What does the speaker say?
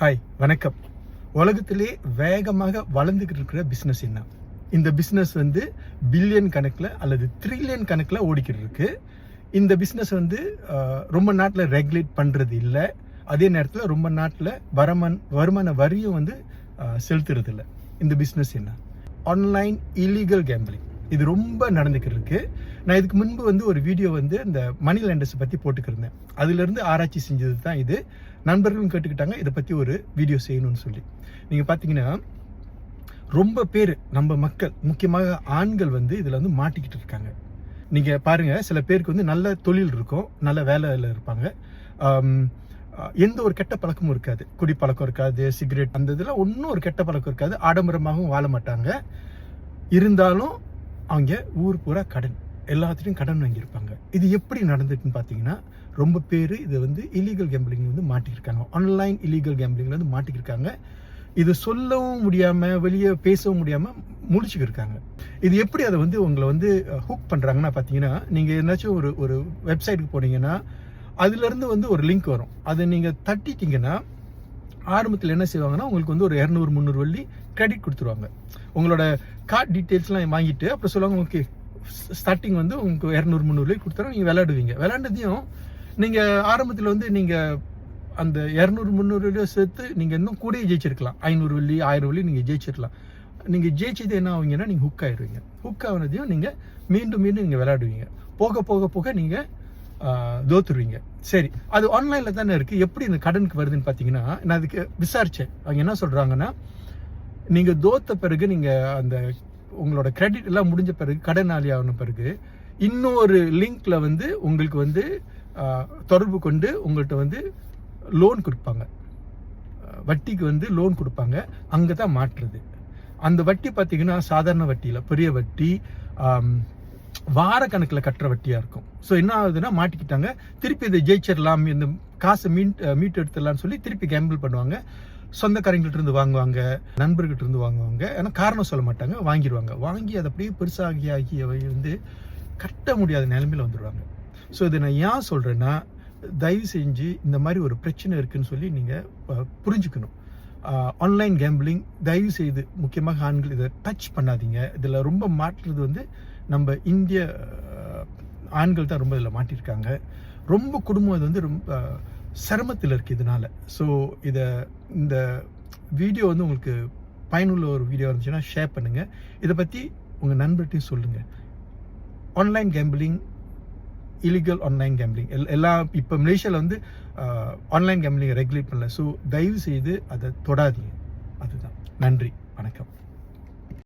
Hi, வணக்கம். உலகத்திலே வேகமாக வளர்ந்துக்கிட்டு இருக்கிற பிஸ்னஸ் என்ன? இந்த பிஸ்னஸ் வந்து பில்லியன் கணக்கில் அல்லது ட்ரில்லியன் கணக்கில் ஓடிக்கிட்டு இருக்கு. இந்த பிஸ்னஸ் வந்து ரொம்ப நாட்டில் ரெகுலேட் பண்ணுறது இல்லை. அதே நேரத்தில் ரொம்ப நாட்டில் வருமான வரியும் வந்து செலுத்துறது இல்லை. இந்த பிஸ்னஸ் என்ன? Online illegal gambling. இது ரொம்ப நடந்துக்கிட்டு இருக்கு. நான் இதுக்கு முன்பு வந்து ஒரு வீடியோ வந்து இந்த மணி லேண்டர்ஸை பற்றி போட்டுக்கிருந்தேன். அதுலேருந்து ஆராய்ச்சி செஞ்சது தான் இது. நண்பர்களும் கேட்டுக்கிட்டாங்க இதை பற்றி ஒரு வீடியோ செய்யணும்னு சொல்லி. நீங்கள் பார்த்தீங்கன்னா ரொம்ப பேர் நம்ம மக்கள், முக்கியமாக ஆண்கள் வந்து இதில் வந்து மாட்டிக்கிட்டு இருக்காங்க. நீங்கள் பாருங்கள், சில பேருக்கு வந்து நல்ல தொழில் இருக்கும், நல்ல வேலையில் இருப்பாங்க, எந்த ஒரு கெட்ட பழக்கமும் இருக்காது, குடி பழக்கம் இருக்காது, சிகரெட் அந்த இதெல்லாம் ஒன்றும் ஒரு கெட்ட பழக்கம் இருக்காது, ஆடம்பரமாகவும் வாழ மாட்டாங்க. இருந்தாலும் அவங்க ஊர் பூரா கடன், எல்லாத்துலேயும் கடன் வாங்கியிருப்பாங்க. இது எப்படி நடந்துட்டுன்னு பார்த்தீங்கன்னா, ரொம்ப பேர் இது வந்து இல்லீகல் கேம்பிளிங் வந்து மாட்டிக்கிருக்காங்க. ஆன்லைன் இல்லீகல் கேம்பிளிங்கில் வந்து மாட்டிக்கிருக்காங்க. இது சொல்லவும் முடியாமல், வெளியே பேசவும் முடியாமல் முடிச்சுக்கிருக்காங்க. இது எப்படி அதை வந்து உங்களை வந்து ஹுக் பண்ணுறாங்கன்னா பார்த்தீங்கன்னா, நீங்கள் என்னாச்சும் ஒரு வெப்சைட்டுக்கு போனீங்கன்னா அதுலேருந்து வந்து ஒரு லிங்க் வரும். அதை நீங்கள் தட்டிட்டீங்கன்னா ஆரம்பத்தில் என்ன செய்வாங்கன்னா, உங்களுக்கு வந்து ஒரு 200-300 வெள்ளி கிரெடிட் கொடுத்துருவாங்க. உங்களோட கார்டு டீட்டெயில்ஸ்லாம் வாங்கிட்டு அப்புறம் சொல்லுவாங்க, ஓகே ஸ்டார்டிங் வந்து உங்களுக்கு 200-300 வெள்ளி கொடுத்தாலும் நீங்கள் விளையாடுவீங்க. விளையாண்டதையும் நீங்கள் ஆரம்பத்தில் வந்து நீங்கள் அந்த 200-300 வெள்ளியை சேர்த்து நீங்கள் இன்னும் கூட ஜெயிச்சிருக்கலாம். 500 வெள்ளி 1000 வெள்ளி நீங்கள் ஜெயிச்சிருக்கலாம். நீங்கள் ஜெயிச்சது என்ன ஆகுங்கன்னா, நீங்கள் ஹுக் ஆயிடுவீங்க. ஹுக் ஆனதையும் நீங்கள் மீண்டும் நீங்கள் விளையாடுவீங்க. போக போக போக நீங்கள் தோத்துருவீங்க. சரி, அது ஆன்லைனில் தானே இருக்குது. எப்படி இந்த கடனுக்கு வருதுன்னு பார்த்தீங்கன்னா, நான் அதுக்கு விசாரித்தேன். அவங்க என்ன சொல்கிறாங்கன்னா, நீங்கள் தோத்த பிறகு, நீங்கள் அந்த உங்களோட கிரெடிட் எல்லாம் முடிஞ்ச பிறகு, கடனாளி ஆன பிறகு இன்னொரு லிங்க்ல வந்து உங்களுக்கு வந்து தொடர்பு கொண்டு உங்கள்கிட்ட வந்து லோன் கொடுப்பாங்க. வட்டிக்கு வந்து லோன் கொடுப்பாங்க. அங்கே தான் மாற்றுறது. அந்த வட்டி பார்த்தீங்கன்னா சாதாரண வட்டியில், பெரிய வட்டி, வார கணக்கில் கட்டுற வட்டியாக இருக்கும். ஸோ என்ன ஆகுதுன்னா, மாட்டிக்கிட்டாங்க. திருப்பி இதை ஜெயிச்சிடலாம், இந்த காசை மீட் எடுத்துடலாம்னு சொல்லி திருப்பி கேம்பிள் பண்ணுவாங்க. சொந்தக்காரங்கிட்ட இருந்து வாங்குவாங்க, நண்பர்கிட்ட இருந்து வாங்குவாங்க. ஏன்னா காரணம் சொல்ல மாட்டாங்க, வாங்கிடுவாங்க. வாங்கி அதை அப்படியே பெருசாகி வந்து கட்ட முடியாத நிலைமையில் வந்துடுவாங்க. ஸோ இதை நான் ஏன் சொல்கிறேன்னா, தயவு செஞ்சு இந்த மாதிரி ஒரு பிரச்சனை இருக்குன்னு சொல்லி நீங்கள் புரிஞ்சுக்கணும். ஆன்லைன் கேம்பிளிங் தயவு செய்து, முக்கியமாக ஆண்கள், இதை டச் பண்ணாதீங்க. இதில் ரொம்ப மாட்டுறது வந்து நம்ம இந்திய ஆண்கள் தான் ரொம்ப இதில் மாட்டியிருக்காங்க. ரொம்ப குடும்பம் இது வந்து ரொம்ப சிரமத்தில் இருக்குது இதனால். ஸோ இந்த வீடியோ வந்து உங்களுக்கு பயனுள்ள ஒரு வீடியோ இருந்துச்சுன்னா ஷேர் பண்ணுங்கள். இதை பற்றி உங்கள் நண்பர்கிட்டையும் சொல்லுங்கள். Online gambling, illegal online gambling எல்லாம் இப்போ மலேசியாவில் வந்து ஆன்லைன் கேம்பிளிங்கை ரெகுலேட் பண்ணல. ஸோ தயவு செய்து அதை தொடாதீங்க. அதுதான். நன்றி, வணக்கம்.